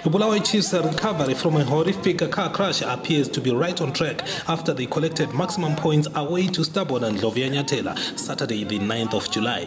Bulawayo Chiefs' recovery from a horrific car crash appears to be right on track after they collected maximum points away to stubborn and Ndlovu Nyathela Saturday the 9th of July.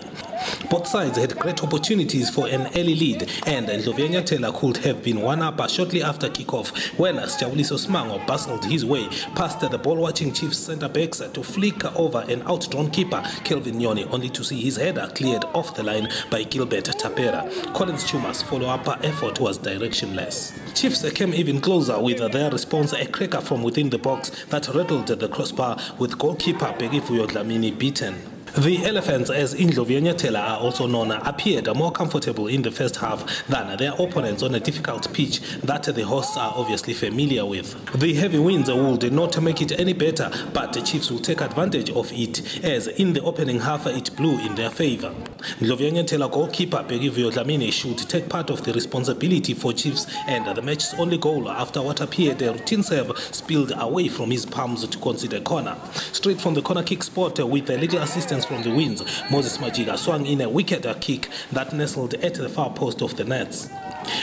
Both sides had great opportunities for an early lead, and Ndlovu Nyathela could have been one up shortly after kickoff when Sijabuliso Smango bustled his way past the ball-watching Chiefs centre-backs to flick over an outdrawn keeper, Kelvin Nyoni, only to see his header cleared off the line by Gilbert Tapera. Collins Chuma's follow-up effort was directionless. Chiefs came even closer with their response, a cracker from within the box that rattled the crossbar, with goalkeeper Bhekivuyo Dlamini beaten. The Elephants, as Ndlovu Nyathela are also known, appeared more comfortable in the first half than their opponents on a difficult pitch that the hosts are obviously familiar with. The heavy winds would not make it any better, but the Chiefs will take advantage of it, as in the opening half it blew in their favour. Ndlovu Nyathela goalkeeper Bhekivuyo Dlamini should take part of the responsibility for Chiefs and the match's only goal after what appeared a routine serve spilled away from his palms to concede a corner. Straight from the corner kick spot with a little assistance from the winds, Moses Majiga swung in a wicked kick that nestled at the far post of the nets.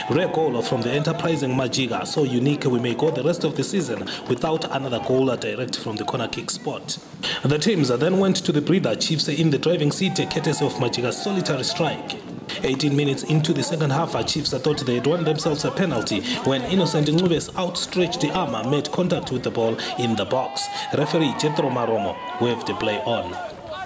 Rare goal from the enterprising Majiga, so unique we may go the rest of the season without another goal direct from the corner kick spot. The teams then went to the breather, Chiefs in the driving seat courtesy of Majiga's solitary strike. 18 minutes into the second half, Chiefs thought they had won themselves a penalty when Innocent Ncube's outstretched arm made contact with the ball in the box. Referee Jethro Maromo waved the play on.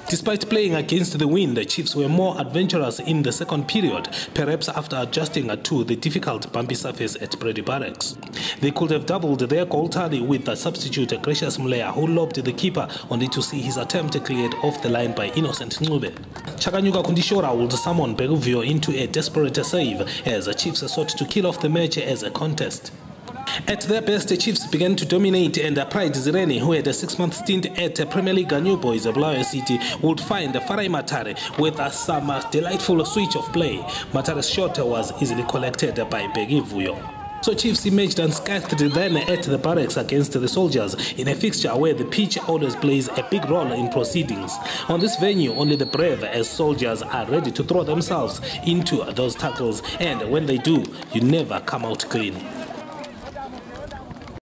Despite playing against the wind, the Chiefs were more adventurous in the second period, perhaps after adjusting to the difficult bumpy surface at Brady Barracks. They could have doubled their goal tally with the substitute Gracious Mleya, who lobbed the keeper only to see his attempt cleared off the line by Innocent Ncube. Chakanyuka Kundishora would summon Bhekivuyo into a desperate save as the Chiefs sought to kill off the match as a contest. At their best, the Chiefs began to dominate, and Pride Zireni, who had a 6-month stint at Premier League New Boys Bulawayo City, would find Farai Matare with some delightful switch of play. Matare's shot was easily collected by Bhekivuyo. So Chiefs emerged unscathed then at the Barracks against the Soldiers in a fixture where the pitch always plays a big role in proceedings. On this venue, only the brave as Soldiers are ready to throw themselves into those tackles, and when they do, you never come out clean.